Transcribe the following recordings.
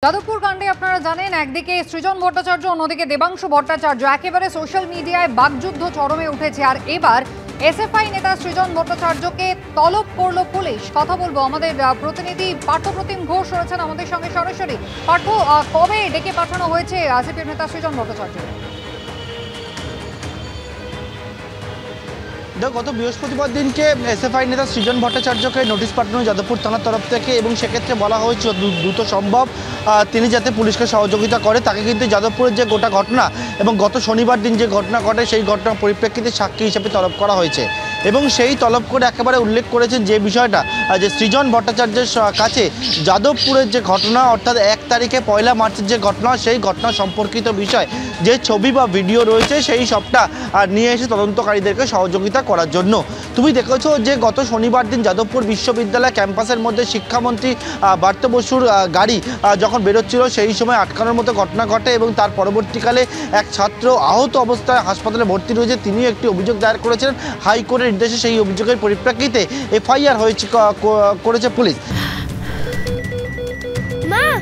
যাদবপুর কাণ্ডে আপনারা জানেন একদিকে সৃজন ভট্টাচার্য অন্যদিকে দেবাংশু ভট্টাচার্য একেবারে সোশ্যাল মিডিয়ায় বাকযুদ্ধ চরমে উঠেছে। আর এবার এসএফআই নেতা সৃজন ভট্টাচার্যকে তলব করলো পুলিশ। কথা বলবো আমাদের প্রতিনিধি পার্থপ্রতিম ঘোষ রয়েছেন আমাদের সঙ্গে সরাসরি। পার্থ, কবে ডেকে পাঠানো হয়েছে এসএফআই নেতা সৃজন ভট্টাচার্য? গত বৃহস্পতিবার দিনকে এসএফআই নেতা সৃজন ভট্টাচার্যকে নোটিশ পাঠানো যাদবপুর থানার তরফ থেকে, এবং সেক্ষেত্রে বলা হয়েছে দ্রুত সম্ভব তিনি যাতে পুলিশকে সহযোগিতা করে। তাকে কিন্তু যাদবপুরের যে গোটা ঘটনা এবং গত শনিবার দিন যে ঘটনা ঘটে সেই ঘটনার পরিপ্রেক্ষিতে সাক্ষী হিসেবে তলব করা হয়েছে, এবং সেই তলব করে একেবারে উল্লেখ করেছেন যে বিষয়টা যে সৃজন ভট্টাচার্যের কাছে যাদবপুরের যে ঘটনা অর্থাৎ 1 তারিখে 1 মার্চের যে ঘটনা সেই ঘটনা সম্পর্কিত বিষয় যে ছবি বা ভিডিও রয়েছে সেই সবটা নিয়ে এসে তদন্তকারীদেরকে সহযোগিতা করার জন্য। তুমি দেখেছো যে গত শনিবার দিন যাদবপুর বিশ্ববিদ্যালয় ক্যাম্পাসের মধ্যে শিক্ষামন্ত্রী ব্রাত্য বসুর গাড়ি যখন বেরোচ্ছিল সেই সময় আটকানোর মতো ঘটনা ঘটে, এবং তার পরবর্তীকালে এক ছাত্র আহত অবস্থায় হাসপাতালে ভর্তি রয়েছে। তিনিও একটি অভিযোগ দায়ের করেছেন হাইকোর্টের নির্দেশে। সেই অভিযোগের পরিপ্রেক্ষিতে এফআইআর করেছে পুলিশ।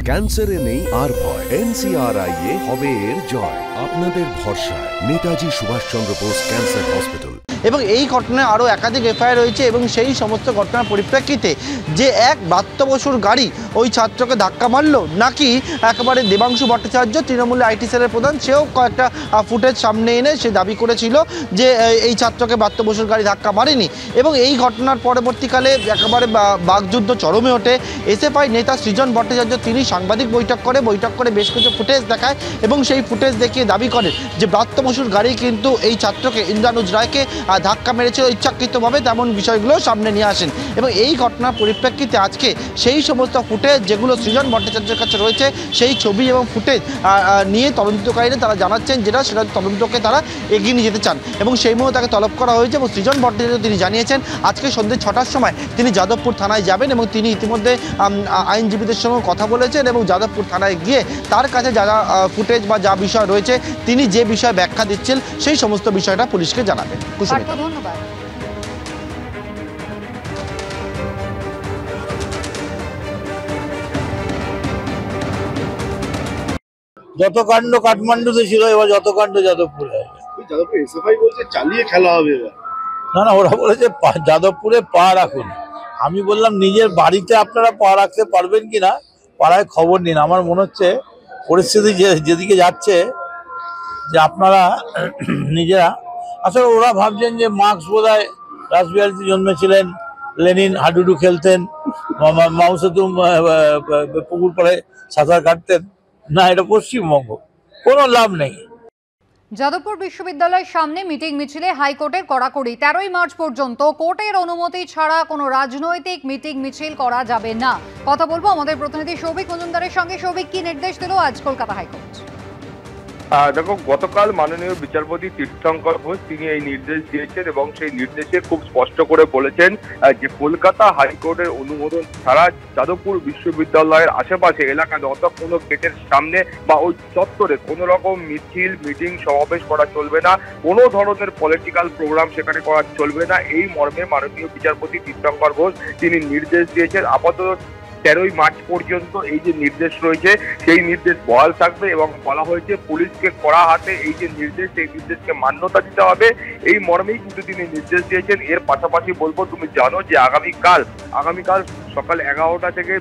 ক্যান্সারে নেই আর ভয়, এনসিআরআই হবে এর জয়। আপনাদের ভরসা নেতাজি সুভাষচন্দ্র বোস ক্যান্সার হসপিটাল। এবং এই ঘটনায় আরও একাধিক এফআইআর রয়েছে, এবং সেই সমস্ত ঘটনার পরিপ্রেক্ষিতে যে এক ব্রাত্য বসুর গাড়ি ওই ছাত্রকে ধাক্কা মারলো, নাকি একেবারে দেবাংশু ভট্টাচার্য তৃণমূলের আইটি সেলের প্রধান সেও কয়েকটা ফুটেজ সামনে এনে সে দাবি করেছিল যে এই ছাত্রকে ব্রাত্য বসুর গাড়ি ধাক্কা মারেনি। এবং এই ঘটনার পরবর্তীকালে একেবারে বাকযুদ্ধ চরমে ওঠে। এসএফআই নেতা সৃজন ভট্টাচার্য তিনি সাংবাদিক বৈঠক করে বেশ কিছু ফুটেজ দেখায়, এবং সেই ফুটেজ দেখিয়ে দাবি করেন যে ব্রাত্য বসুর গাড়ি কিন্তু এই ছাত্রকে ইন্দ্রানুজ রায়কে ধাক্কা মেরেছিল ইচ্ছাকৃতভাবে, তেমন বিষয়গুলো সামনে নিয়ে আসেন। এবং এই ঘটনার পরিপ্রেক্ষিতে আজকে সেই সমস্ত ফুটেজ যেগুলো সৃজন ভট্টাচার্যের কাছে রয়েছে সেই ছবি এবং ফুটেজ নিয়ে তদন্তকারীরা তারা জানাচ্ছেন যেটা সেটা তদন্তকে তারা এগিয়ে নিয়ে যেতে চান, এবং সেই মুহূর্তে তাকে তলব করা হয়েছে। এবং সৃজন ভট্টাচার্য তিনি জানিয়েছেন আজকে সন্ধ্যে 6টার সময় তিনি যাদবপুর থানায় যাবেন, এবং তিনি ইতিমধ্যে আইনজীবীদের সঙ্গে কথা বলেছেন, এবং যাদবপুর থানায় গিয়ে তার কাছে যা ফুটেজ বা যা বিষয় রয়েছে তিনি যে বিষয়ে ব্যাখ্যা দিচ্ছেন সেই সমস্ত বিষয়টা পুলিশকে জানাবেন। ধন্যবাদ। যত কাণ্ড কাঠমান্ডুতে ছিল, এবার যত কাণ্ড যাদবপুরে। এসএফআই বলছে চালিয়ে খেলা হবে এবার। না, ওরা বলেছে যাদবপুরে পা রাখুন। আমি বললাম নিজের বাড়িতে আপনারা পা রাখতে পারবেন কিনা পাড়ায় খবর নিন। আমার মনে হচ্ছে পরিস্থিতি যেদিকে যাচ্ছে যে আপনারা নিজেরা আসলে ওরা ভাবছেন যে মার্কস বোধহয় রাসবিহারীতে জন্মেছিলেন, লেনিন হাডুডু খেলতেন, মাও সেতুং পুকুর পাড়ে সাঁতার কাটতেন। না, এটা পশ্চিমবঙ্গ, কোনো লাভ নেই। যাদবপুর বিশ্ববিদ্যালয়ের সামনে মিটিং মিছিলে হাইকোর্টের কড়াকড়ি। 13ই মার্চ পর্যন্ত কোর্টের অনুমতি ছাড়া কোনো রাজনৈতিক মিটিং মিছিল করা যাবে না। কথা বলবো আমাদের প্রতিনিধি সৌভিক মজুমদারের সঙ্গে। সৌভিক, কি নির্দেশ দিল আজ কলকাতা হাইকোর্ট? দেখো, গতকাল মাননীয় বিচারপতি তীর্থঙ্কর ঘোষ তিনি এই নির্দেশ দিয়েছেন, এবং সেই নির্দেশে খুব স্পষ্ট করে বলেছেন যে কলকাতা হাইকোর্টের অনুমোদন ছাড়া যাদবপুর বিশ্ববিদ্যালয়ের আশেপাশে এলাকায় অর্থাৎ কোনো গেটের সামনে বা ওই চত্বরে কোনো রকম মিছিল মিটিং সমাবেশ করা চলবে না, কোনো ধরনের পলিটিক্যাল প্রোগ্রাম সেখানে করা চলবে না। এই মর্মে মাননীয় বিচারপতি তীর্থঙ্কর ঘোষ তিনি নির্দেশ দিয়েছেন। আপাতত 13ই মার্চ পর্যন্ত এই যে নির্দেশ রয়েছে সেই নির্দেশ বহাল থাকবে, এবং বলা হয়েছে পুলিশকে কড়া হাতে এই যে নির্দেশ সেই নির্দেশকে মান্যতা দিতে হবে। এই মর্মেই কিন্তু তিনি নির্দেশ দিয়েছেন। এর পাশাপাশি বলবো, তুমি জানো যে আগামীকাল সকাল 11টা থেকে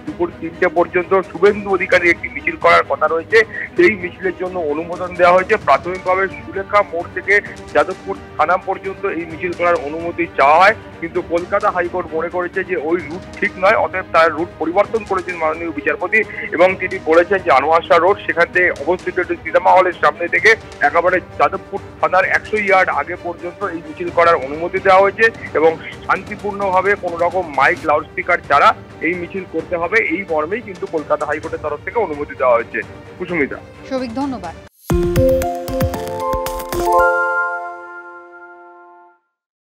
দুপুর 3টে পর্যন্ত শুভেন্দু অধিকারী একটি মিছিল করার কথা রয়েছে। সেই মিছিলের জন্য অনুমোদন দেওয়া হয়েছে। প্রাথমিকভাবে সুলেখা মোড় থেকে যাদবপুর থানা পর্যন্ত এই মিছিল করার অনুমতি চাওয়া হয়, কিন্তু কলকাতা হাইকোর্ট মনে করেছে যে ওই রুট ঠিক নয়, অতএব তার রুট পরিবর্তন করেছেন মাননীয় বিচারপতি, এবং তিনি বলেছেন যে আনোয়ার শাহ রোড সেখান থেকে অবস্থিত সিনেমা হলের সামনে থেকে একেবারে যাদবপুর থানার 100 ইয়ার্ড আগে পর্যন্ত এই মিছিল করার অনুমতি দেওয়া হয়েছে, এবং শান্তিপূর্ণভাবে কোনো রকম মাইক লাউডস্পিকার ছাড়া এই মিছিল করতে হবে। এই মর্মেই কিন্তু কলকাতা হাইকোর্টের তরফ থেকে অনুমতি দেওয়া হয়েছে। কুসুমিতা। সৌভিক, ধন্যবাদ।